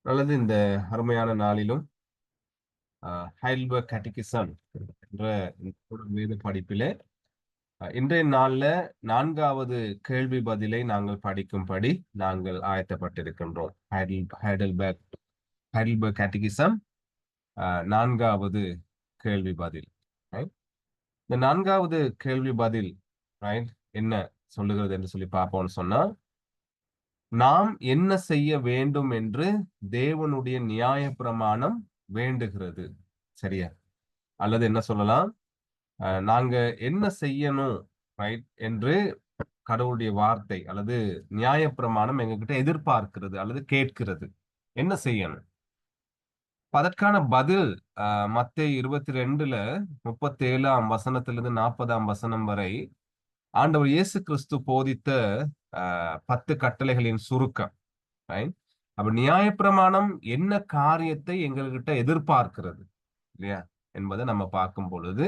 அல்லது இந்த அருமையான நாளிலும் ஹைடல்பர்க் கேட்டகிசம் என்ற இந்த தொடர் வேத படிப்பிலே இன்றைய நாள்ல 4வது கேள்வி பதிலை நாங்கள் படிக்கும்படி நாங்கள் ஆயத்தப்பட்டிருக்கின்றோம். ஹைடல்பர்க் கேட்டகிசம் 4வது கேள்வி பதில். Right? இந்த 4வது கேள்வி பதில் ரைட் என்ன சொல்லுகிறது என்று சொல்லி பார்ப்போம்னு சொன்னா, நாம் என்ன செய்ய வேண்டும் என்று தேவனுடைய நியாயப்பிரமாணம் வேண்டுகிறது. சரியா? அல்லது என்ன சொல்லலாம், நாங்க என்ன செய்யணும் ரைட் என்று கடவுளுடைய வார்த்தை அல்லது நியாயப்பிரமாணம் எங்ககிட்ட எதிர்பார்க்கிறது அல்லது கேட்கிறது. என்ன செய்யணும்? அதற்கான பதில் மத்தேயு 22ல 37ஆம் வசனத்திலிருந்து 40ஆம் வசனம் வரை ஆண்டவர் இயேசு கிறிஸ்து போதித்த 10 கட்டளைகளின் சுருக்கம். ரைட்? அப்ப நியாயப்பிரமாணம் என்ன காரியத்தை எங்ககிட்ட எதிர்பார்க்கிறது இல்லையா என்பதை நம்ம பார்க்கும் பொழுது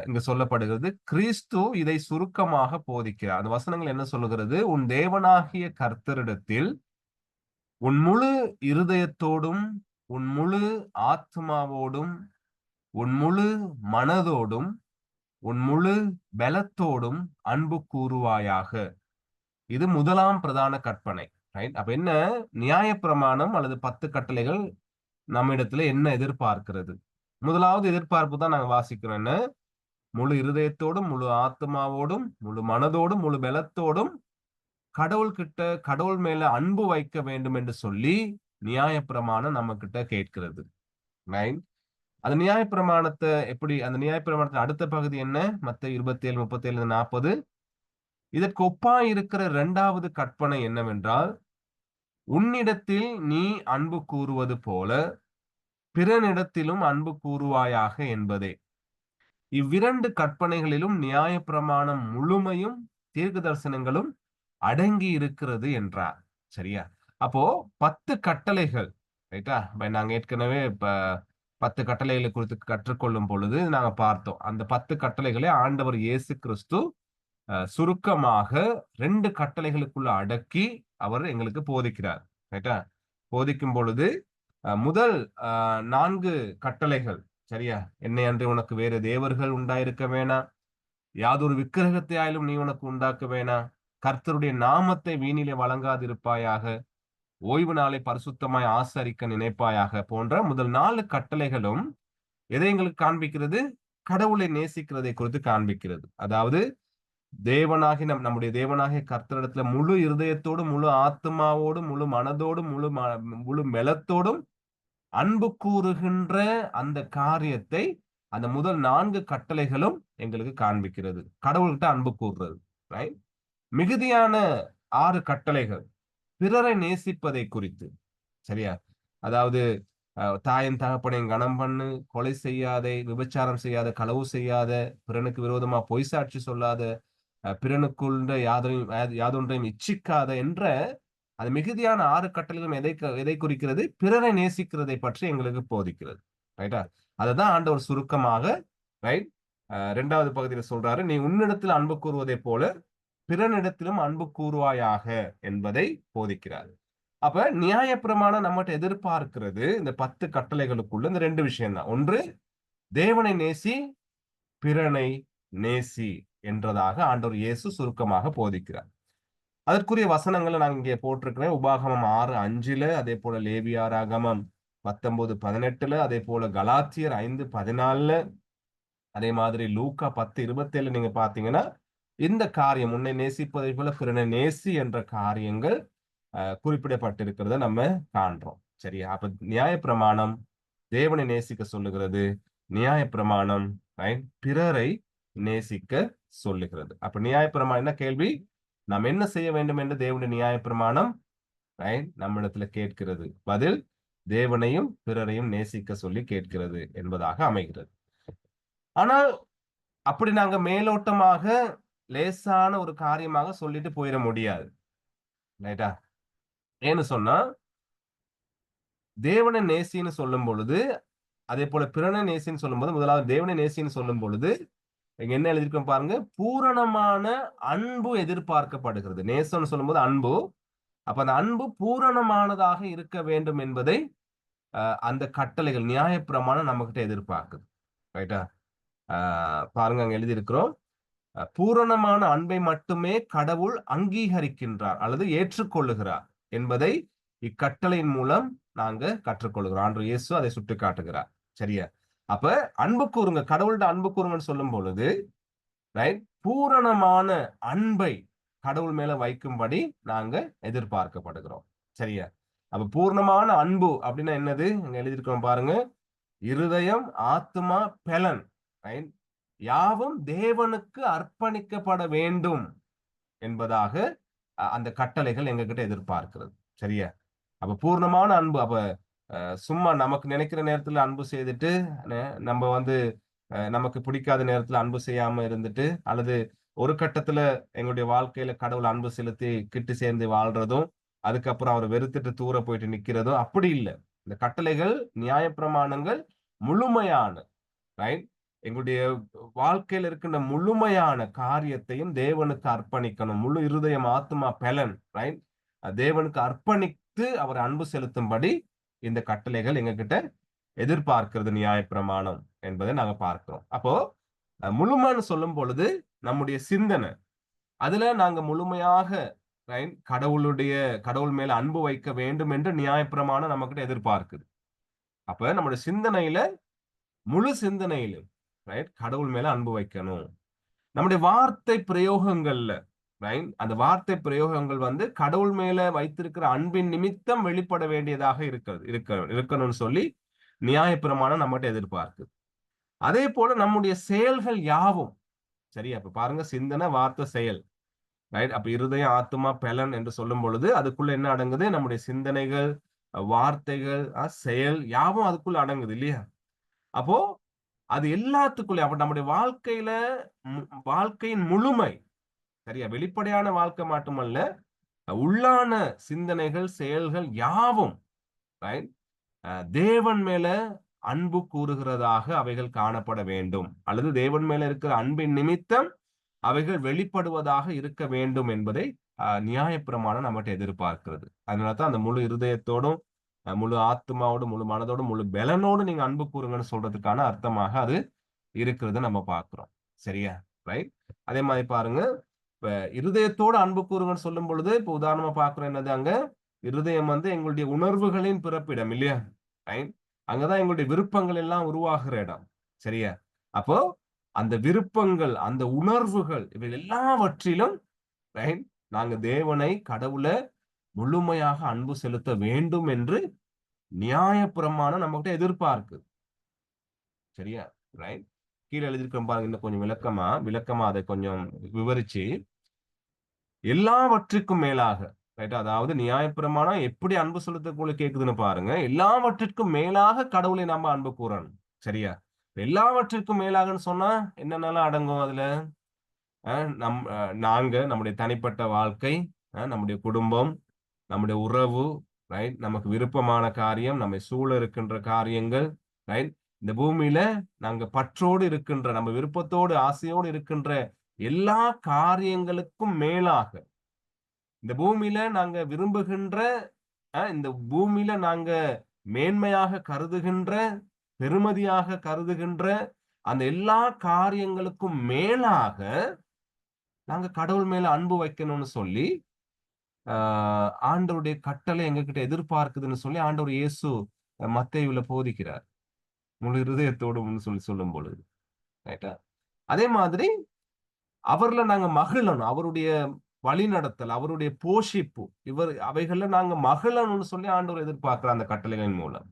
இங்க சொல்லப்படுகிறது, கிறிஸ்து இதை சுருக்கமாக போதிக்கிறார். அந்த வசனங்கள் என்ன சொல்லுகிறது? உன் தேவனாகிய கர்த்தரிடத்தில் உன் முழு இருதயத்தோடும் உன் முழு ஆத்மாவோடும் உன் முழு மனதோடும் உன் முழு பலத்தோடும் அன்பு கூறுவாயாக. இது முதலாம் பிரதான கற்பனை. ரைட்? அப்ப என்ன நியாயப்பிரமாணம் அல்லது 10 கட்டளைகள் நம்மிடத்துல என்ன எதிர்பார்க்கிறது? முதலாவது எதிர்பார்ப்பு தான் நாங்க வாசிக்கிறோம். என்ன? முழு இருதயத்தோடும் முழு ஆத்மாவோடும் முழு மனதோடும் முழு பலத்தோடும் கடவுள் மேல அன்பு வைக்க வேண்டும் என்று சொல்லி நியாயப்பிரமாணம் நம்ம கிட்ட கேட்கிறது. ரைட்? அந்த நியாயப்பிரமாணத்தை எப்படி, அந்த நியாயப்பிரமாணத்தின் அடுத்த பகுதி என்ன? மத்தேயு 27, 37, 40. இதற்கு ஒப்பாய் இருக்கிற 2வது கற்பனை என்னவென்றால், உன்னிடத்தில் நீ அன்பு கூறுவது போல பிறனிடத்திலும் அன்பு கூறுவாயாக என்பதே. இவ்விரண்டு கற்பனைகளிலும் நியாயப்பிரமாணம் முழுமையும் தீர்க்க தரிசனங்களும் அடங்கி இருக்கிறது என்றார். சரியா? அப்போ 10 கட்டளைகள் ரைட்டா? நாங்க ஏற்கனவே 10 கட்டளைகளை குறித்து கற்றுக்கொள்ளும் பொழுது நாங்க பார்த்தோம். அந்த 10 கட்டளைகளை ஆண்டவர் இயேசு கிறிஸ்து சுருக்கமாக 2 கட்டளைகளுக்குள்ள அடக்கி அவர் எங்களுக்கு போதிக்கிறார். ரைட்டா? போதிக்கும் பொழுது முதல் 4 கட்டளைகள் சரியா? என்னை அன்றி உனக்கு வேறு தேவர்கள் உண்டாயிருக்க வேணாம், யாதொரு விக்கிரகத்தை ஆயிலும் நீ உனக்கு உண்டாக்க வேணாம், கர்த்தருடைய நாமத்தை வீணிலே வழங்காதிருப்பாயாக, ஓய்வு நாளை பரிசுத்தமாய் ஆசரிக்க நினைப்பாயாக போன்ற முதல் 4 கட்டளைகளும் எதை எங்களுக்கு காண்பிக்கிறது? கடவுளை நேசிக்கிறதை குறித்து காண்பிக்கிறது. அதாவது நம்முடைய தேவனாகிய கர்த்தரிடத்துல முழு இருதயத்தோடும் முழு ஆத்மாவோடும் முழு மனதோடும் முழு மெலத்தோடும் அன்பு கூறுகின்ற அந்த காரியத்தை அந்த முதல் 4 கட்டளைகளும் எங்களுக்கு காண்பிக்கிறது. கடவுள்கிட்ட அன்பு கூறுறது. ரைட்? மிகுதியான 6 கட்டளைகள் பிறரை நேசிப்பதை குறித்து. சரியா? அதாவது தாயின் தகப்பனையும் கனம் பண்ணு, கொலை செய்யாதே, விபச்சாரம் செய்யாத, களவு செய்யாத, பிறனுக்கு விரோதமா பொய் சாட்சி சொல்லாத, பிறனுக்குள்ள யாதொன்றையும் இச்சிக்காத என்ற அது மிகுதியான 6 கட்டளைகளும் எதை குறிக்கிறது? பிறரை நேசிக்கிறதை பற்றி எங்களுக்கு போதிக்கிறது. ரைட்டா? அததான் ஆண்டவர் சுருக்கமாக ரைட் 2வது பகுதியில சொல்றாரு, நீ உன்னிடத்தில் அன்பு கூறுவதை போல பிறனிடத்திலும் அன்பு கூறுவாயாக என்பதை போதிக்கிறார். அப்ப நியாயப்பிரமாணம் நம்மகிட்ட எதிர்பார்க்கிறது இந்த 10 கட்டளைகளுக்குள்ள இந்த 2 விஷயம் தான். ஒன்று, தேவனை நேசி, பிறனை நேசி என்றதாக ஆண்டவர் இயேசு சுருக்கமாக போதிக்கிறார். அதற்குரிய வசனங்களை நான் இங்கே போட்டிருக்கிறேன். உபாகமம் 6:5, அதே போல லேவியாராகமம் 19:18, அதே போல கலாத்தியர் 5:14, அதே மாதிரி லூக்கா 10:27 நீங்க பாத்தீங்கன்னா இந்த காரியம், உன்னை நேசிப்பதை போல பிறனை நேசி என்ற காரியங்கள் குறிப்பிடப்பட்டிருக்கிறத நம்ம காண்றோம். சரியா? அப்ப நியாயப்பிரமாணம் தேவனை நேசிக்க சொல்லுகிறது, நியாயப்பிரமாணம் பிறரை நேசிக்க சொல்லுகிறது. அப்ப நியாயப்பிரமாணம் என்ன கேள்வி? நாம் என்ன செய்ய வேண்டும் என்று தேவனுடைய நியாயப்பிரமாணம் நம்மிடத்துல கேட்கிறது. பதில், தேவனையும் பிறரையும் நேசிக்க சொல்லி கேட்கிறது என்பதாக அமைகிறது. ஆனால் அப்படி நாங்க மேலோட்டமாக லேசான ஒரு காரியமாக சொல்லிட்டு போயிட முடியாது. ரைட்டா? ஏன்னு சொன்னா, தேவனை நேசின்னு சொல்லும் பொழுது, அதே போல பிறனை நேசின்னு சொல்லும் போது, முதலாவது தேவனை நேசின்னு சொல்லும் பொழுது இங்க என்ன எழுதிருக்கோம் பாருங்க, பூரணமான அன்பு எதிர்பார்க்கப்படுகிறது. நேசம்னு சொல்லும்போது அன்பு, அப்ப அந்த அன்பு பூரணமானதாக இருக்க வேண்டும் என்பதை அந்த கட்டளைகள் நியாயப்பிரமாணம் நம்ம கிட்ட எதிர்பார்க்குது. ரைட்டா? பாருங்க, அங்க எழுதியிருக்கிறோம். பூரணமான அன்பை மட்டுமே கடவுள் அங்கீகரிக்கின்றார் அல்லது ஏற்றுக்கொள்ளுகிறார் என்பதை இக்கட்டளையின் மூலம் நாங்க கற்றுக்கொள்கிறோம். ஆண்டவர் இயேசு அதை சுட்டி காட்டுகிறார். சரியா? அப்ப அன்பு கூறுங்க, கடவுள்கிட்ட அன்பு கூறுங்கன்னு சொல்லும் பொழுது, ரைட், பூரணமான அன்பை கடவுள் மேல வைக்கும்படி நாங்க எதிர்பார்க்கப்படுகிறோம். சரியா? அப்ப பூர்ணமான அன்பு அப்படின்னா என்னது? அங்க எழுதியிருக்கோம் பாருங்க. இருதயம், ஆத்மா, பெலன், ரைட், யாவும் தேவனுக்கு அர்ப்பணிக்கப்பட வேண்டும் என்பதாக அந்த கட்டளைகள் எங்ககிட்ட எதிர்பார்க்கிறது. சரியா? அப்ப பூர்ணமான அன்பு. அப்ப சும்மா நமக்கு நினைக்கிற நேரத்துல அன்பு செய்துட்டு, நம்ம வந்து நமக்கு பிடிக்காத நேரத்துல அன்பு செய்யாம இருந்துட்டு, அல்லது ஒரு கட்டத்துல எங்களுடைய வாழ்க்கையில கடவுள் அன்பு செலுத்தி கிட்டு சேர்ந்து வாழ்றதும், அதுக்கப்புறம் அவரை வெறுத்துட்டு தூர போயிட்டு நிக்கிறதும் அப்படி இல்லை. இந்த கட்டளைகள், நியாயப்பிரமாணங்கள் முழுமையான, ரைட், எங்களுடைய வாழ்க்கையில் இருக்கின்ற முழுமையான காரியத்தையும் தேவனுக்கு அர்ப்பணிக்கணும். முழு இருதயம், ஆத்மா, பெலன், ரைட், தேவனுக்கு அர்ப்பணித்து அவர் அன்பு செலுத்தும்படி இந்த கட்டளைகள் எங்ககிட்ட எதிர்பார்க்கிறது நியாயப்பிரமாணம் என்பதை நாங்க பார்க்கிறோம். அப்போ முழுமைன்னு சொல்லும் பொழுது நம்முடைய சிந்தனை, அதுல நாங்க முழுமையாக, ரைட், கடவுள் மேல அன்பு வைக்க வேண்டும் என்று நியாயப்பிரமாணம் நம்ம கிட்ட எதிர்பார்க்குது. அப்ப நம்முடைய சிந்தனையில, முழு சிந்தனையிலும், ரைட், கடவுள் மேல அன்பு வைக்கணும். நம்முடைய வார்த்தை பிரயோகங்கள்ல, ரைட், அந்த வார்த்தை பிரயோகங்கள் வந்து கடவுள் மேல வைத்திருக்கிற அன்பின் நிமித்தம் வெளிப்பட வேண்டியதாக இருக்கணும்னு சொல்லி நியாயப்பிரமாணம் நம்மகிட்ட எதிர்பார்க்குது. அதே போல நம்முடைய செயல்கள் யாவும், சரியா? அப்ப பாருங்க, சிந்தனை, வார்த்தை, செயல், ரைட். அப்ப இருதயம், ஆத்மா, பெலன் என்று சொல்லும் பொழுது அதுக்குள்ள என்ன அடங்குது? நம்முடைய சிந்தனைகள், வார்த்தைகள், செயல் யாவும் அதுக்குள்ள அடங்குது இல்லையா? அப்போ அது எல்லாத்துக்குள்ளே, அப்ப நம்முடைய வாழ்க்கையில வாழ்க்கையின் முழுமை, சரியா, வெளிப்படையான வாழ்க்கை மட்டுமல்ல, உள்ளான சிந்தனைகள், செயல்கள் யாவும், ரைட், தேவன் மேல அன்பு கூறுகிறதாக அவைகள் காணப்பட வேண்டும், அல்லது தேவன் மேல இருக்கிற அன்பின் நிமித்தம் அவைகள் வெளிப்படுவதாக இருக்க வேண்டும் என்பதை நியாயப்பிரமாணம் நம்மகிட்ட எதிர்பார்க்கிறது. அதனாலதான் அந்த முழு இருதயத்தோடும், முழு ஆத்மாவோடும், முழு மனதோடும், முழு பலனோடு நீங்க அன்பு கூறுங்கன்னு சொல்றதுக்கான அர்த்தமாக அது இருக்கிறத நம்ம பார்க்கிறோம். சரியா? ரைட். அதே மாதிரி பாருங்க, இப்ப இருதயத்தோடு அன்பு கூறுங்கன்னு சொல்லும் பொழுது, இப்ப உதாரணமா பார்க்கிறோம் என்னது? அங்க இருதயம் வந்து எங்களுடைய உணர்வுகளின் பிறப்பிடம் இல்லையா? ரைட். அங்கதான் எங்களுடைய விருப்பங்கள் எல்லாம் உருவாகிற இடம். சரியா? அப்போ அந்த விருப்பங்கள், அந்த உணர்வுகள், இவை எல்லாவற்றிலும், ரைட், நாங்க தேவனை, கடவுளை முழுமையாக அன்பு செலுத்த வேண்டும் என்று நியாயப்பிரமாணம் நம்மகிட்ட எதிர்பார்க்குது. சரியா? ரைட். கீழே எழுதியிருக்கோம் பாருங்க, இன்னும் கொஞ்சம் விளக்கமா அதை கொஞ்சம் விவரிச்சு, எல்லாவற்றுக்கும் மேலாக, ரைட், அதாவது நியாயப்பிரமாணம் எப்படி அன்பு செலுத்தக்குள்ள கேக்குதுன்னு பாருங்க. எல்லாவற்றிற்கும் மேலாக கடவுளை நம்ம அன்பு கூறணும். சரியா? எல்லாவற்றிற்கும் மேலாகன்னு சொன்னா என்னென்னலாம் அடங்கும் அதுல? நாங்க நம்முடைய தனிப்பட்ட வாழ்க்கை, நம்முடைய குடும்பம், நம்முடைய உறவு, ரைட், நமக்கு விருப்பமான காரியம், நம்மை சூழ இருக்கின்ற காரியங்கள், ரைட், இந்த பூமியில நாங்க பற்றோடு இருக்கின்ற, நம்ம விருப்பத்தோடு, ஆசையோடு இருக்கின்ற எல்லா காரியங்களுக்கும் மேலாக, இந்த பூமியில நாங்க விரும்புகின்ற, இந்த பூமியில நாங்க மேன்மையாக கருதுகின்ற, பெருமதியாக கருதுகின்ற அந்த எல்லா காரியங்களுக்கும் மேலாக நாங்க கடவுள் மேல அன்பு வைக்கணும்னு சொல்லி ஆண்டவருடைய கட்டளை எங்ககிட்ட எதிர்பார்க்குதுன்னு சொல்லி ஆண்டவர் இயேசு மத்தேயுல போதிக்கிறார். முழு இருதயத்தோடும் சொல்லி சொல்லும் பொழுது, ரைட்டா? அதே மாதிரி அவர்ல நாங்க மகிழணும். அவருடைய வழிநடத்தல், அவருடைய போஷிப்பு, அவைகள்ல நாங்க மகிழணும்னு சொல்லி ஆண்டவர் எதிர்பார்க்கிற அந்த கட்டளைகளின் மூலம்,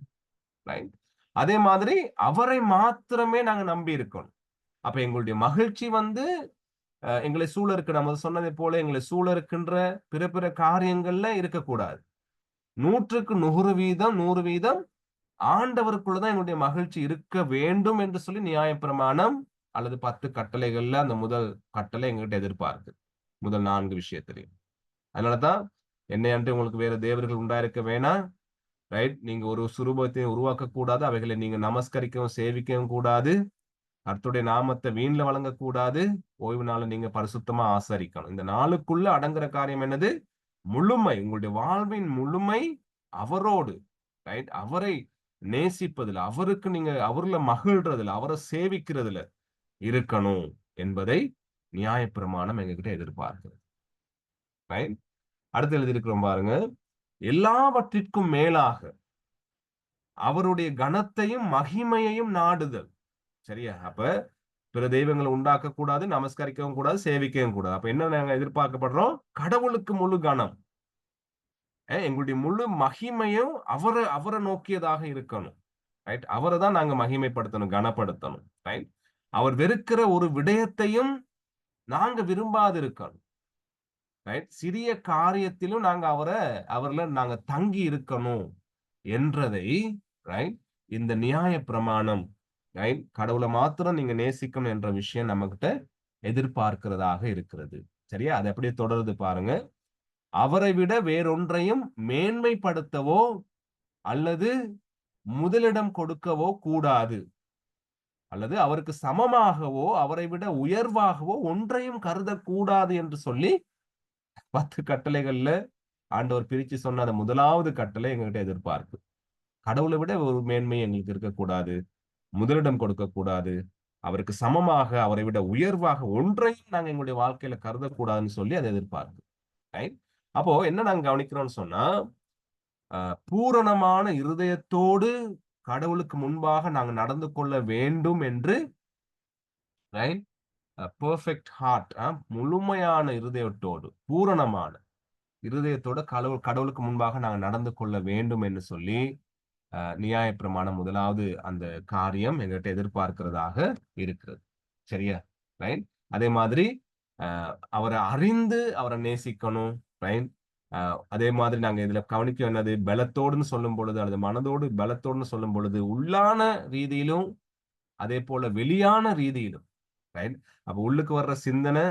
ரைட். அதே மாதிரி அவரை மாத்திரமே நாங்க நம்பி இருக்கணும். அப்ப எங்களுடைய மகிழ்ச்சி வந்து எங்களை சூழ இருக்க, நம்ம சொன்னதை போல எங்களை சூழ இருக்கின்ற பிற பிற காரியங்கள்ல இருக்கக்கூடாது. 100க்கு 100% ஆண்டவருக்குள்ளதான் எங்களுடைய மகிழ்ச்சி இருக்க வேண்டும் என்று சொல்லி நியாயப்பிரமாணம் அல்லது 10 கட்டளைகள்ல அந்த முதல் கட்டளை எங்ககிட்ட எதிர்பார்க்கு, முதல் 4 விஷயத்திலையும். அதனாலதான் என்னை அன்று உங்களுக்கு வேற தேவர்கள் உண்டாயிருக்க வேணாம், ரைட், நீங்க ஒரு சுரூபத்தை உருவாக்க கூடாது, அவைகளை நீங்க நமஸ்கரிக்கவும் சேவிக்கவும் கூடாது, கர்த்தருடைய நாமத்தை வீண்ல வழங்கக்கூடாது, ஓய்வு நாளை நீங்க பரிசுத்தமா ஆசரிக்கணும். இந்த நாளுக்குள்ள அடங்குற காரியம் என்னது? முழுமை, உங்களுடைய வாழ்வின் முழுமை அவரோடு, ரைட்? அவரை நேசிப்பதில், அவருக்கு நீங்க அவர்ல மகிழ்றதுல, அவரை சேவிக்கிறதுல இருக்கணும் என்பதை நியாயப்பிரமாணம் எங்ககிட்ட எதிர்பார்க்கிறது. ரைட்? அடுத்து எழுதியிருக்கிறோம் பாருங்க. எல்லாவற்றிற்கும் மேலாக அவருடைய கனத்தையும் மகிமையையும் நாடுதல். சரியா? அப்ப பிற தெய்வங்களை உண்டாக்க கூடாது, நமஸ்கரிக்கவும் கூடாது, சேவிக்கவும் கூடாது. அப்ப என்ன நாங்க எதிர்பார்க்கப்படுறோம்? கடவுளுக்கு முழு கனம். எங்களுடைய முழு மகிமையும் அவரை நோக்கியதாக இருக்கணும். ரைட்? அவரை தான் நாங்க மகிமைப்படுத்தணும், கனப்படுத்தணும். ரைட்? அவர் வெறுக்கிற ஒரு விடயத்தையும் நாங்க விரும்பாது இருக்கணும். ரைட்? சிறிய காரியத்திலும் நாங்க அவர்ல நாங்க தங்கி இருக்கணும் என்றதை, ரைட், இந்த நியாய பிரமாணம், ரைட், கடவுளை மாத்திரம் நீங்க நேசிக்கணும் என்ற விஷயம் நம்மகிட்ட எதிர்பார்க்கிறதாக இருக்கிறது. சரியா? அது அப்படியே தொடருது பாருங்க. அவரை விட வேறொன்றையும் மேன்மைப்படுத்தவோ அல்லது முதலிடம் கொடுக்கவோ கூடாது, அல்லது அவருக்கு சமமாகவோ அவரை விட உயர்வாகவோ ஒன்றையும் கருதக்கூடாது என்று சொல்லி 10 கட்டளைகள்ல ஆண்டவர் பிரிச்சு சொன்ன அந்த முதலாவது கட்டளை எங்ககிட்ட எதிர்பார்ப்பு. கடவுளை விட ஒரு மேன்மை எங்களுக்கு இருக்கக்கூடாது, முதலிடம் கொடுக்க கூடாது, அவருக்கு சமமாக அவரை விட உயர்வாக ஒன்றையும் நாங்க எங்களுடைய வாழ்க்கையில கருதக்கூடாதுன்னு சொல்லி அதை எதிர்பார்ப்பு. ரைட்? அப்போ என்ன நாங்க கவனிக்கிறோம்னு சொன்னா, பூரணமான இருதயத்தோடு கடவுளுக்கு முன்பாக நாங்க நடந்து கொள்ள வேண்டும் என்று, ரைட், பெர்ஃபெக்ட் ஹார்ட், முழுமையான இருதயத்தோடு, பூரணமான இருதயத்தோட கடவுளுக்கு முன்பாக நாங்க நடந்து கொள்ள வேண்டும் என்று சொல்லி நியாயப்பிரமாணம் முதலாவது அந்த காரியம் எங்ககிட்ட எதிர்பார்க்கிறதாக இருக்கிறது. சரியா? ரைட்? அதே மாதிரி அவரை அறிந்து அவரை நேசிக்கணும். ரைட்? அதே மாதிரி நாங்க இதுல கவனிக்க என்னது, பலத்தோடுன்னு சொல்லும் பொழுது, அல்லது மனதோடு பலத்தோடுன்னு சொல்லும் பொழுது, உள்ளான ரீதியிலும் அதே போல வெளியான ரீதியிலும், ரைட்? அப்ப உள்ளுக்கு வர்ற சிந்தனை,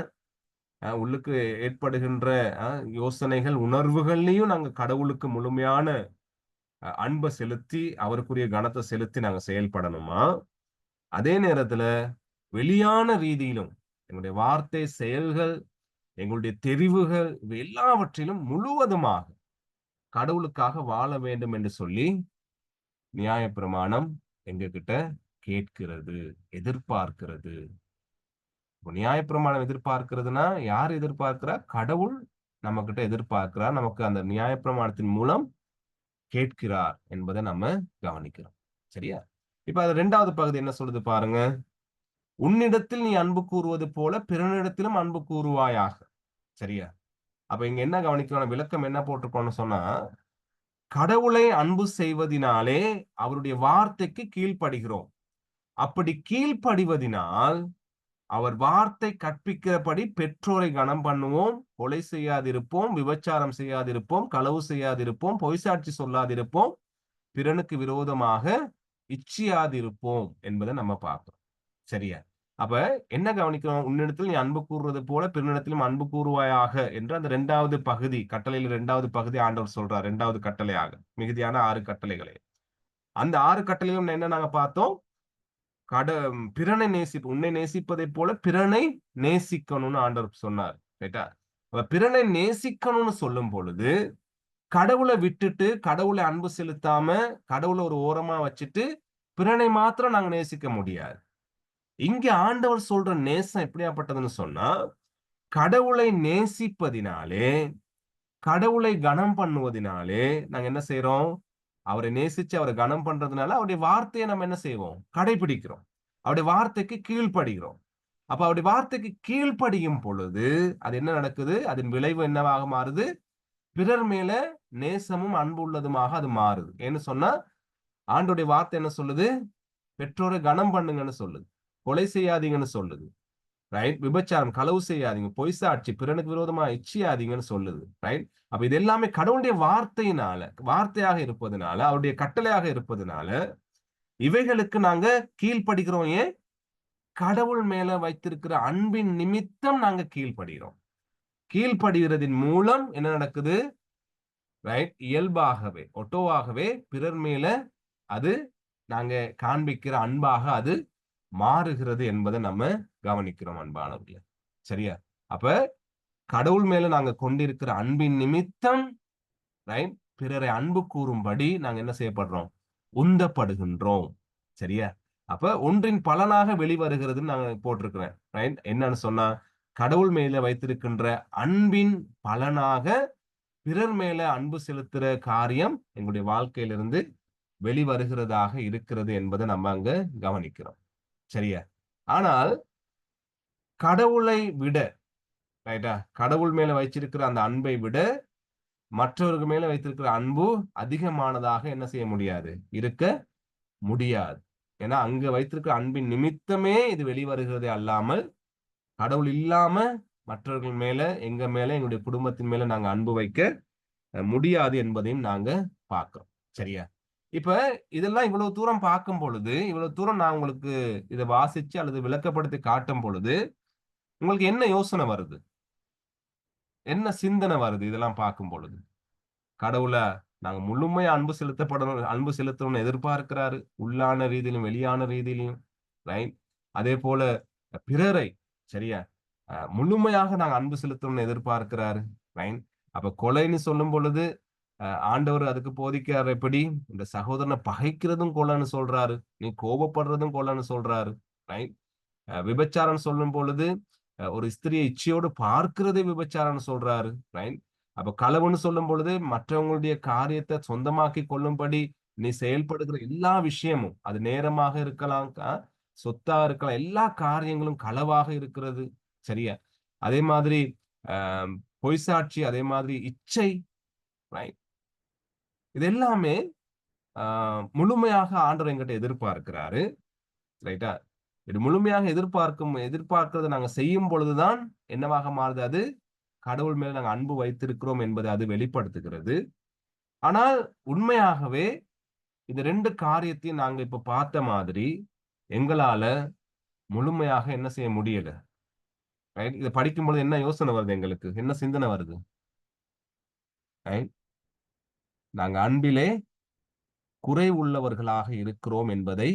உள்ளுக்கு ஏற்படுகின்ற யோசனைகள், உணர்வுகள்லையும் நாங்க கடவுளுக்கு முழுமையான அன்பை செலுத்தி அவருக்குரிய கனத்தை செலுத்தி நாங்க செயல்படணுமா? அதே நேரத்துல வெளியான ரீதியிலும் எங்களுடைய வார்த்தை, செயல்கள், எங்களுடைய தெரிவுகள் எல்லாவற்றிலும் முழுவதுமாக கடவுளுக்காக வாழ வேண்டும் என்று சொல்லி நியாயப்பிரமாணம் எங்ககிட்ட கேட்கிறது, எதிர்பார்க்கிறது. நியாயப்பிரமாணம் எதிர்பார்க்கிறதுனா யார் எதிர்பார்க்கிறா? கடவுள் நம்ம கிட்ட எதிர்பார்க்கிறார், நமக்கு அந்த நியாயப்பிரமாணத்தின் மூலம் கேட்கிறார் என்பதை நம்ம கவனிக்கிறோம். சரியா? இப்ப அது 2வது பகுதி என்ன சொல்லுது பாருங்க. உன்னிடத்தில் நீ அன்பு கூறுவது போல பிறனிடத்திலும் அன்பு கூறுவாயாக. சரியா? அப்ப இங்க என்ன கவனிக்கணும், விளக்கம் என்ன போட்டிருக்கோம்னு சொன்னா, கடவுளை அன்பு செய்வதினாலே அவருடைய வார்த்தைக்கு கீழ்ப்படுகிறோம். அப்படி கீழ்ப்படிவதினால் அவர் வார்த்தை கற்பிக்கிறபடி பெற்றோரை கனம் பண்ணுவோம், கொலை செய்யாதிருப்போம், விபச்சாரம் செய்யாதிருப்போம், களவு செய்யாதிருப்போம், பொய்சாட்சி சொல்லாதிருப்போம், பிறனுக்கு விரோதமாக இச்சியாதிருப்போம் என்பதை நம்ம பார்க்கிறோம். சரியா? அப்ப என்ன கவனிக்கிறோம்? உன்னிடத்தில் நீ அன்பு கூறுவது போல பிறனிடத்திலும் அன்பு கூறுவாயாக என்று அந்த 2வது பகுதி, கட்டளையில் 2வது பகுதி ஆண்டவர் சொல்றார். 2வது கட்டளையாக மிகுதியான 6 கட்டளைகளை. அந்த 6 கட்டளையிலும் என்ன நாங்க பார்த்தோம்? பிறனை உன்னை நேசிப்பதை போல பிறனை நேசிக்கணும்னு ஆண்டவர் சொன்னார். ரைட்டா? பிறனை நேசிக்கணும்னு சொல்லும் பொழுது கடவுளை விட்டுட்டு, கடவுளை அன்பு செலுத்தாம, கடவுளை ஒரு ஓரமா வச்சுட்டு பிறனை மாத்திரம் நாங்க நேசிக்க முடியாது. இங்க ஆண்டவர் சொல்ற நேசம் எப்படியாப்பட்டதுன்னு சொன்னா, கடவுளை நேசிப்பதினாலே, கடவுளை கனம் பண்ணுவதினாலே நாங்க என்ன செய்யறோம்? அவரை நேசிச்சு அவரை கனம் பண்றதுனால அவருடைய வார்த்தையை நம்ம என்ன செய்வோம்? கடைபிடிக்கிறோம். அவருடைய வார்த்தைக்கு கீழ்ப்படுகிறோம். அப்ப அவருடைய வார்த்தைக்கு கீழ்ப்படியும் பொழுது அது என்ன நடக்குது? அதன் விளைவு என்னவாக மாறுது? பிறர் மேல நேசமும் அன்பு உள்ளதுமாக அது மாறுது. ஏன்னு சொன்னா ஆண்டோடைய வார்த்தை என்ன சொல்லுது? பெற்றோரை கனம் பண்ணுங்கன்னு சொல்லுது, கொலை செய்யாதீங்கன்னு சொல்லுது, ரைட்? விபச்சாரம், களவு செய்யாதீங்க, பொய் சாட்சி, பிறனுக்கு விரோதமா இச்சியாதீங்கன்னு சொல்லுது. ரைட்? அப்ப இது எல்லாமே கடவுளுடைய வார்த்தையினால, வார்த்தையாக இருப்பதனால, அவருடைய கட்டளையாக இருப்பதனால இவைகளுக்கு நாங்க கீழ்ப்படுகிறோம். ஏன்? கடவுள் மேல வைத்திருக்கிற அன்பின் நிமித்தம் நாங்க கீழ்ப்படுகிறோம். கீழ்ப்படுகிறதின் மூலம் என்ன நடக்குது? ரைட்? இயல்பாகவே, ஒட்டோவாகவே பிறர் மேல அது நாங்க காண்பிக்கிற அன்பாக அது மாறுகிறது என்பதை நம்ம கவனிக்கிறோம் அன்பானவர்களே. சரியா? அப்ப கடவுள் மேல நாங்க கொண்டிருக்கிற அன்பின் நிமித்தம், ரைட், பிறரை அன்பு கூறும்படி நாங்க என்ன செய்யப்படுறோம்? உந்தப்படுகின்றோம். சரியா? அப்ப ஒன்றின் பலனாக வெளிவருகிறதுன்னு நாங்க போட்டிருக்கிறேன். ரைட்? என்னன்னு சொன்னா, கடவுள் மேல வைத்திருக்கின்ற அன்பின் பலனாக பிறர் மேல அன்பு செலுத்துற காரியம் எங்களுடைய வாழ்க்கையிலிருந்து வெளிவருகிறதாக இருக்கிறது என்பதை நம்ம அங்க கவனிக்கிறோம். சரியா? ஆனால் கடவுளை விட, ரைட்டா, கடவுள் மேல வைச்சிருக்கிற அந்த அன்பை விட மற்றவர்கள் மேல வைத்திருக்கிற அன்பு அதிகமானதாக என்ன செய்ய முடியாது? இருக்க முடியாது. ஏன்னா அங்க வைத்திருக்கிற அன்பின் நிமித்தமே இது வெளிவருகிறதே அல்லாமல், கடவுள் இல்லாம மற்றவர்கள் மேல, எங்க மேல, எங்களுடைய குடும்பத்தின் மேல நாங்க அன்பு வைக்க முடியாது என்பதையும் நாங்க பார்க்கிறோம். சரியா? இப்ப இதெல்லாம் இவ்வளவு தூரம் பார்க்கும் பொழுது, இவ்வளவு தூரம் நான் உங்களுக்கு இத வாசிச்சு அல்லது விளக்கப்படுத்தி காட்டும் பொழுது, உங்களுக்கு என்ன யோசனை வருது? என்ன சிந்தனை வருது இதெல்லாம் பார்க்கும் பொழுது? கடவுள நாங்க முழுமையா அன்பு செலுத்தணும்னு எதிர்பார்க்கிறாரு. உள்ளான ரீதியிலும், வெளியான ரீதியிலும். ரைட்? அதேபோல பிறரை, சரியா, முழுமையாக நாங்க அன்பு செலுத்தணும்னு எதிர்பார்க்கிறாரு. ரைட்? அப்ப கொலைன்னு சொல்லும் பொழுது, ஆண்டவர் அதுக்கு போதிக்கிறார் எப்படி? இந்த சகோதரனை பகைக்கிறதும் கொலைன்னு சொல்றாரு. நீ கோபப்படுறதும் கொலைன்னு சொல்றாரு. ரைட்? விபச்சாரம் சொல்லும் பொழுது, ஒரு ஸ்திரியை இச்சையோடு பார்க்கிறதே விபச்சாரம்னு சொல்றாரு. ரைட்? அப்ப களவுன்னு சொல்லும் பொழுது மற்றவங்களுடைய காரியத்தை சொந்தமாக்கி கொள்ளும்படி நீ செயல்படுகிற எல்லா விஷயமும், அது நேரமாக இருக்கலாம், சொத்தா இருக்கலாம், எல்லா காரியங்களும் களவாக இருக்கிறது. சரியா? அதே மாதிரி ஆஹ் பொய் சாட்சி, அதே மாதிரி இச்சை, ரைட், இது எல்லாமே முழுமையாக ஆண்டவர் எங்கிட்ட எதிர்பார்க்கிறாரு. ரைட்டா? இது முழுமையாக எதிர்பார்க்கிறத நாங்க செய்யும் பொழுதுதான் என்னவாக மாறுது? அது கடவுள் மேல நாங்க அன்பு வைத்திருக்கிறோம் என்பதை அது வெளிப்படுத்துகிறது. ஆனால் உண்மையாகவே இந்த 2 காரியத்தையும் நாங்க இப்ப பார்த்த மாதிரி எங்களால முழுமையாக என்ன செய்ய முடியல. ரைட்? இத படிக்கும்பொழுது என்ன யோசனை வருது எங்களுக்கு? என்ன சிந்தனை வருது? ரைட்? நாங்க அன்பிலே குறை உள்ளவர்களாக இருக்கிறோம் என்பதை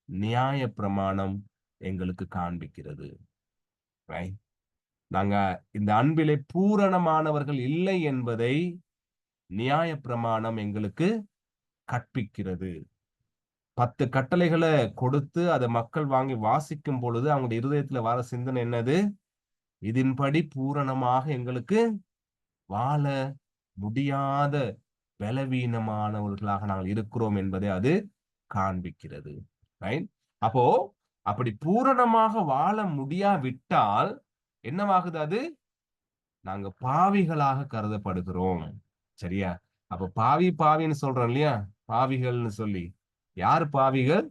நியாயப்பிரமாணம் எங்களுக்கு காண்பிக்கிறது. ரைட்? நாங்க இந்த அன்பிலே பூரணமானவர்கள் இல்லை என்பதை நியாயப்பிரமாணம் எங்களுக்கு கற்பிக்கிறது. 10 கட்டளைகளை கொடுத்து அதை மக்கள் வாங்கி வாசிக்கும் பொழுது அவங்களுடைய இருதயத்துல வர சிந்தனை என்னது? இதன்படி பூரணமாக எங்களுக்கு வாழ முடியாத பலவீனமானவர்களாக நாங்கள் இருக்கிறோம் என்பதை அது காண்பிக்கிறது. ரைட்? அப்போ அப்படி பூரணமாக வாழ முடியாவிட்டால் என்னவாகுது? அது நாங்க பாவிகளாக கருதப்படுகிறோம். சரியா? அப்ப பாவின்னு சொல்றோம் இல்லையா? பாவிகள்னு சொல்லி. யார் பாவிகள்?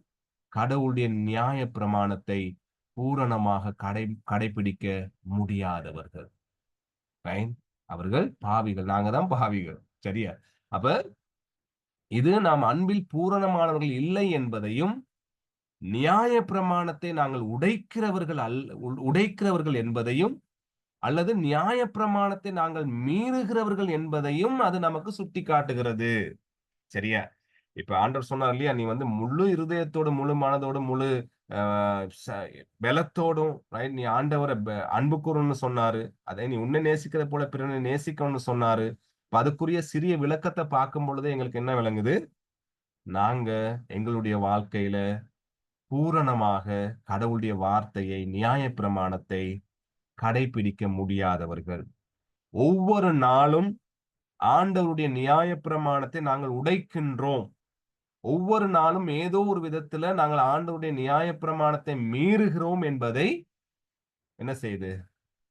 கடவுளுடைய நியாய பிரமாணத்தை பூரணமாக கடைபிடிக்க முடியாதவர்கள். ரைட்? அவர்கள் பாவிகள். நாங்க தான் பாவிகள். சரியா? அப்ப இது நாம் அன்பில் பூரணமானவர்கள் இல்லை என்பதையும், நியாய பிரமாணத்தை நாங்கள் உடைக்கிறவர்கள் என்பதையும், அல்லது நியாய பிரமாணத்தை நாங்கள் மீறுகிறவர்கள் என்பதையும் அது நமக்கு சுட்டி காட்டுகிறது. சரியா? இப்ப ஆண்டவர் சொன்னார் இல்லையா, நீ வந்து முழு இருதயத்தோடு, முழு மனதோடு, முழு பலத்தோடும், ரைட், நீ ஆண்டவரை அன்பு கூறணும்னு சொன்னாரு. அதை நீ உன்னை நேசிக்கிறத போல பிறனை நேசிக்கணும்னு சொன்னாரு. அதுக்குரிய சிறிய விளக்கத்தை பார்க்கும் பொழுது எங்களுக்கு என்ன விளங்குது? நாங்க எங்களுடைய வாழ்க்கையில பூரணமாக கடவுளுடைய வார்த்தையை, நியாய பிரமாணத்தை கடைபிடிக்க முடியாதவர்கள். ஒவ்வொரு நாளும் ஆண்டவருடைய நியாய பிரமாணத்தை நாங்கள் உடைக்கின்றோம். ஒவ்வொரு நாளும் ஏதோ ஒரு விதத்துல நாங்கள் ஆண்டவருடைய நியாய பிரமாணத்தை மீறுகிறோம் என்பதை என்ன செய்யுது?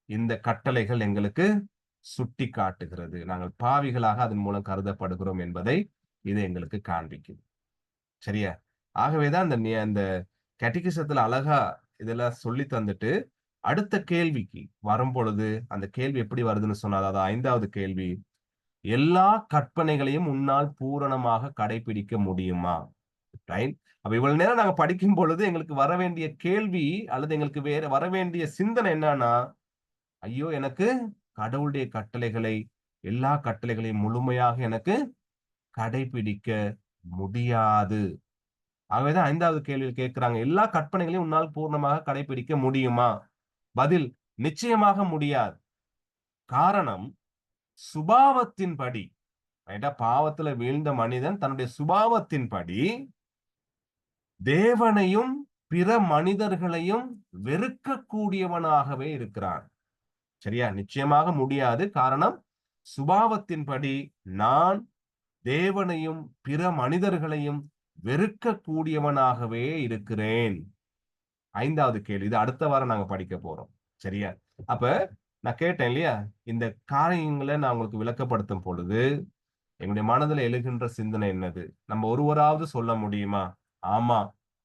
இந்த கட்டளைகள் எங்களுக்கு சுட்டி காட்டுகிறது. நாங்கள் பாவிகளாக அதன் மூலம் கருதப்படுகிறோம் என்பதை இது எங்களுக்கு காண்பிக்குது. சரியா? ஆகவேதான் அந்த கேட்டிகிசத்துல அழகா இதெல்லாம் சொல்லி தந்துட்டு அடுத்த கேள்விக்கு வரும் பொழுது அந்த கேள்வி எப்படி வருதுன்னு சொன்னா, அதாவது 5வது கேள்வி, எல்லா கற்பனைகளையும் உன்னால் பூரணமாக கடைபிடிக்க முடியுமா? ரைட்? அப்ப இவ்வளவு நேரம் நாங்க படிக்கும் பொழுது எங்களுக்கு வர வேண்டிய கேள்வி அல்லது எங்களுக்கு வேற வர வேண்டிய சிந்தனை என்னன்னா, ஐயோ, எனக்கு கடவுளுடைய கட்டளைகளை, எல்லா கட்டளைகளையும் முழுமையாக எனக்கு கடைபிடிக்க முடியாது. ஆகவேதான் 5வது கேள்வியில் கேட்கிறாங்க, எல்லா கற்பனைகளையும் உன்னால் பூர்ணமாக கடைபிடிக்க முடியுமா? பதில், நிச்சயமாக முடியாது. காரணம் சுபாவத்தின்படி, பாவத்துல வீழ்ந்த மனிதன் தன்னுடைய சுபாவத்தின்படி தேவனையும் பிற மனிதர்களையும் வெறுக்கக்கூடியவனாகவே இருக்கிறான். சரியா? நிச்சயமாக முடியாது. காரணம் சுபாவத்தின்படி நான் தேவனையும் பிற மனிதர்களையும் வெறுக்கக்கூடியவனாகவே இருக்கிறேன். 5வது கேள்வி, இது அடுத்த வாரம் நாங்க படிக்க போறோம். சரியா? அப்ப நான் கேட்டேன் இல்லையா, இந்த காரியங்களை நான் உங்களுக்கு விளக்கப்படுத்தும் பொழுது எங்களுடைய மனதில் எழுகின்ற சிந்தனை என்னது? நம்ம ஒருவராவது சொல்ல முடியுமா, ஆமா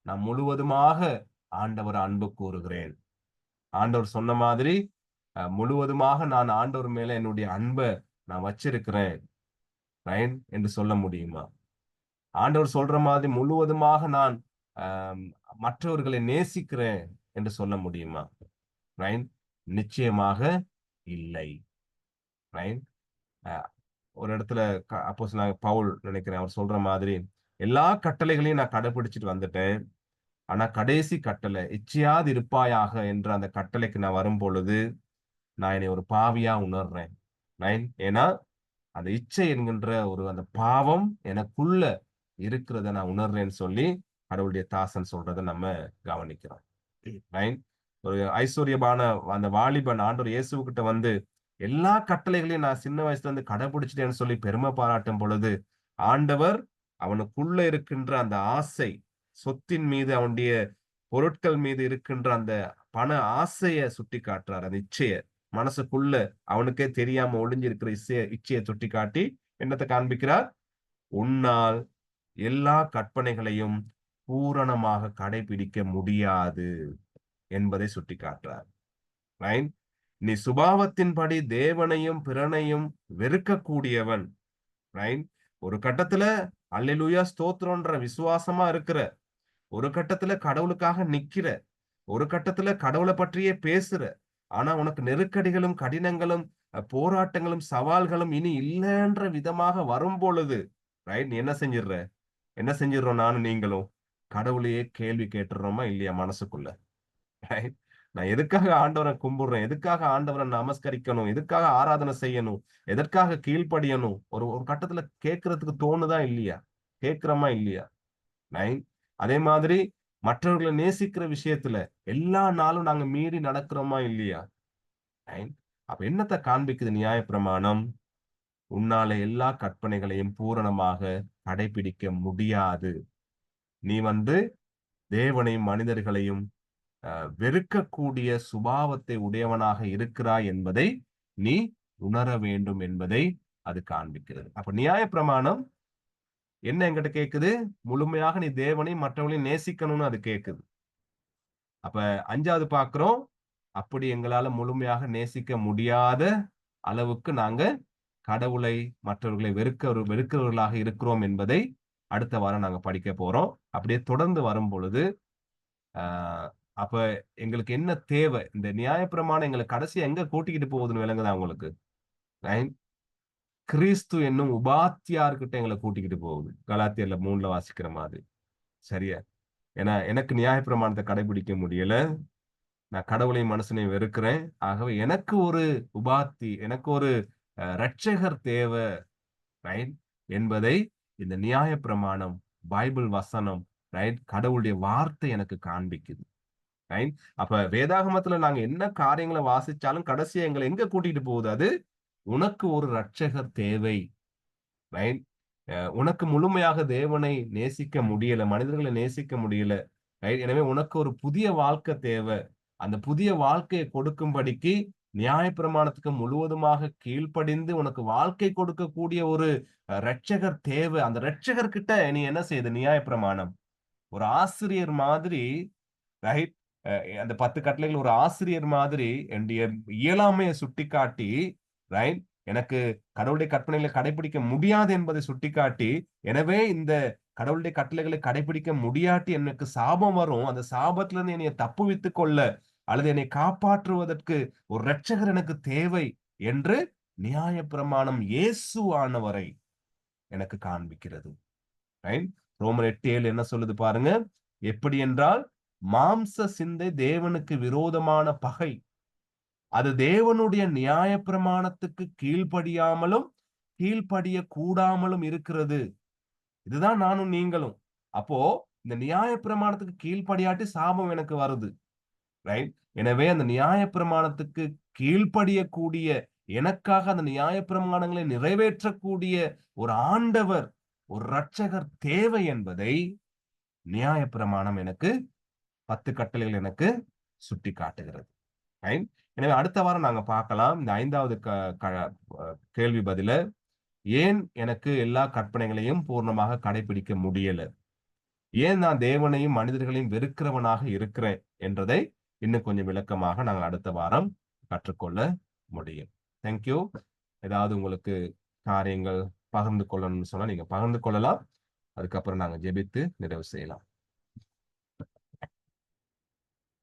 நான் முழுவதுமாக ஆண்டவர் அன்பு கூறுகிறேன், ஆண்டவர் சொன்ன மாதிரி முழுவதுமாக நான் ஆண்டவர் மேல என்னுடைய அன்பை நான் வச்சிருக்கிறேன் என்று சொல்ல முடியுமா? ஆண்டவர் சொல்ற மாதிரி முழுவதுமாக நான் மற்றவர்களை நேசிக்கிறேன் என்று சொல்ல முடியுமா? நிச்சயமாக இல்லை. ஒரு இடத்துல அப்போஸ்தலனாகிய பவுல் நினைக்கிறேன், அவர் சொல்ற மாதிரி எல்லா கட்டளைகளையும் நான் கடைபிடிச்சிட்டு வந்துட்டேன், ஆனா கடைசி கட்டளை இச்சையாது இருப்பாயாக என்ற அந்த கட்டளைக்கு நான் வரும் பொழுது நான் என்னை ஒரு பாவியா உணர்றேன். ஏன்னா அந்த இச்சை என்கின்ற அந்த பாவம் எனக்குள்ள இருக்கிறத நான் உணர்றேன்னு சொல்லி கடவுளுடைய தாசன் சொல்றதை நம்ம கவனிக்கிறோம். ஒரு ஐஸ்வர்யமான அந்த வாலிபன் ஆண்டவர் இயேசுகிட்ட வந்து எல்லா கட்டளைகளையும் நான் சின்ன வயசுல இருந்து கடைபிடிச்சிட்டேன்னு சொல்லி பெருமை பாராட்டும் பொழுது ஆண்டவர் அவனுக்குள்ள இருக்கின்ற அந்த ஆசை, சொத்தின் மீது, அவனுடைய பொருட்கள் மீது இருக்கின்ற அந்த பண ஆசையை சுட்டி காட்டுறார். அந்த இச்சைய மனசுக்குள்ள அவனுக்கே தெரியாம ஒளிஞ்சிருக்கிற இச்சையை சுட்டி காட்டி என்னத்தை காண்பிக்கிறார்? உன்னால் எல்லா கற்பனைகளையும் பூரணமாக கடைபிடிக்க முடியாது என்பதை சுட்டி காட்டுறார். நீ சுபாவத்தின்படி தேவனையும் பிறனையும் வெறுக்கக்கூடியவன். ஒரு கட்டத்துல அல்லேலூயா ஸ்தோத்திரம்ன்ற விசுவாசமா இருக்கிற, ஒரு கட்டத்துல கடவுளுக்காக நிக்கிற, ஒரு கட்டத்துல கடவுளை பற்றியே பேசுற, ஆனா உனக்கு நெருக்கடிகளும் கடினங்களும் போராட்டங்களும் சவால்களும் இனி இல்லைன்ற விதமாக வரும் பொழுது நீ என்ன செஞ்சிடறோம்? நானும் நீங்களும் கடவுளையே கேள்வி கேட்டுறோமா இல்லையா மனசுக்குள்ள? நான் எதுக்காக ஆண்டவரை கும்பிடுறேன், எதுக்காக ஆண்டவரை நமஸ்கரிக்கணும், எதுக்காக ஆராதனை செய்யணும், எதற்காக கீழ்ப்படியணும்? ஒரு கட்டத்துல கேட்கறதுக்கு தோணுதா இல்லையா? கேட்கிறோமா இல்லையா? அதே மாதிரி மற்றவர்களை நேசிக்கிற விஷயத்துல எல்லா நாளும் நாங்க மீறி நடக்கிறோமா இல்லையா? அப்ப என்னத்தை காண்பிக்குது நியாயப்பிரமாணம்? உன்னால எல்லா கற்பனைகளையும் பூரணமாக கடைபிடிக்க முடியாது. நீ தேவனையும் மனிதர்களையும் வெறுக்கக்கூடிய சுபாவத்தை உடையவனாக இருக்கிறாய் என்பதை நீ உணர வேண்டும் என்பதை அது காண்பிக்கிறது. அப்ப நியாயப்பிரமாணம் என்ன என்கிட்ட கேக்குது? முழுமையாக நீ தேவனையும் மற்றவர்களையும் நேசிக்கணும்னு அது கேக்குது. அப்ப 5வது பார்க்கிறோம், அப்படி எங்களால முழுமையாக நேசிக்க முடியாத அளவுக்கு நாங்க கடவுளை மற்றவர்களை வெறுக்கிறவர்களாக இருக்கிறோம் என்பதை அடுத்த வாரம் நாங்க படிக்க போறோம். அப்படியே தொடர்ந்து வரும் பொழுது அப்ப எங்களுக்கு என்ன தேவை? இந்த நியாயப்பிரமாணம் எங்களை கடைசியா எங்க கூட்டிக்கிட்டு போகுதுன்னு விளங்குதா உங்களுக்கு? கிறிஸ்து என்னும் உபாத்தியார்கிட்ட எங்களை கூட்டிக்கிட்டு போகுது. கலாத்தியர்ல 3ல வாசிக்கிற மாதிரி. சரியா? ஏன்னா எனக்கு நியாயப்பிரமாணத்தை கடைபிடிக்க முடியல, நான் கடவுளையும் மனுஷனையும் வெறுக்கிறேன். ஆகவே எனக்கு ஒரு உபாத்தி, எனக்கு ஒரு இரட்சகர் தேவை என்பதை இந்த நியாயப்பிரமாணம், பைபிள் வசனம், கடவுளுடைய வார்த்தை எனக்கு காண்பிக்குது. அப்ப வேதாகமத்துல நாங்க என்ன காரியங்களை வாசிச்சாலும் கடைசியா எங்களை எங்க கூட்டிட்டு போகுது? அது உனக்கு ஒரு இரட்சகர் தேவை. உனக்கு முழுமையாக தேவனை நேசிக்க முடியல, மனிதர்களை நேசிக்க முடியல. எனவே உனக்கு ஒரு புதிய வாழ்க்கை தேவை. அந்த புதிய வாழ்க்கையை கொடுக்கும்படிக்கு நியாயப்பிரமாணத்துக்கு முழுவதுமாக கீழ்ப்படிந்து உனக்கு வாழ்க்கை கொடுக்கக்கூடிய ஒரு இரட்சகர் தேவை. அந்த இரட்சகர் கிட்ட நீ என்ன செய்யுது? நியாயப்பிரமாணம் ஒரு ஆசிரியர் மாதிரி, அந்த 10 கட்டளைகள் ஒரு ஆசிரியர் மாதிரி என்னுடைய இயலாமையை சுட்டிக்காட்டி, எனக்கு கடவுளுடைய கற்பனைகளை கடைபிடிக்க முடியாது என்பதை சுட்டிக்காட்டி, எனவே இந்த கடவுளுடைய கட்டளைகளை கடைபிடிக்க முடியாட்டி எனக்கு சாபம் வரும், அந்த சாபத்துல இருந்து என்னை தப்புவித்துக் கொள்ள அல்லது என்னை காப்பாற்றுவதற்கு ஒரு இரட்சகர் எனக்கு தேவை என்று நியாயப்பிரமாணம் இயேசுவானவரை எனக்கு காண்பிக்கிறது. ரோமர் 8:7 என்ன சொல்லுது பாருங்க? எப்படி என்றால் மாம்ச சிந்தை தேவனுக்கு விரோதமான பகை, அது தேவனுடைய நியாயப்பிரமாணத்துக்கு கீழ்ப்படியாமலும் கீழ்ப்படிய கூடாமலும் இருக்கிறது. இதுதான் நானும் நீங்களும். அப்போ இந்த நியாயப்பிரமாணத்துக்கு கீழ்ப்படியாட்டி சாபம் எனக்கு வருது. ரைட்? எனவே அந்த நியாயப்பிரமாணத்துக்கு கீழ்ப்படியக்கூடிய, எனக்காக அந்த நியாயப்பிரமாணங்களை நிறைவேற்றக்கூடிய ஒரு ஆண்டவர், ஒரு இரட்சகர் தேவை என்பதை நியாயப்பிரமாணம் எனக்கு 10 கட்டளைகள் எனக்கு சுட்டி காட்டுகிறது. ரைட்? எனவே அடுத்த வாரம் நாங்க பார்க்கலாம் இந்த 5வது கேள்வி பதில, ஏன் எனக்கு எல்லா கற்பனைகளையும் பூர்ணமாக கடைபிடிக்க முடியல, ஏன் நான் தேவனையும் மனிதர்களையும் வெறுக்கிறவனாக இருக்கிறேன் என்றதை இன்னும் கொஞ்சம் விளக்கமாக நாங்கள் அடுத்த வாரம் கற்றுக்கொள்ள முடியும். தேங்க்யூ. ஏதாவது உங்களுக்கு காரியங்கள் பகிர்ந்து கொள்ளணும்னு சொன்னா நீங்க பகிர்ந்து கொள்ளலாம். அதுக்கப்புறம் நாங்க ஜெபித்து நிறைவு செய்யலாம்.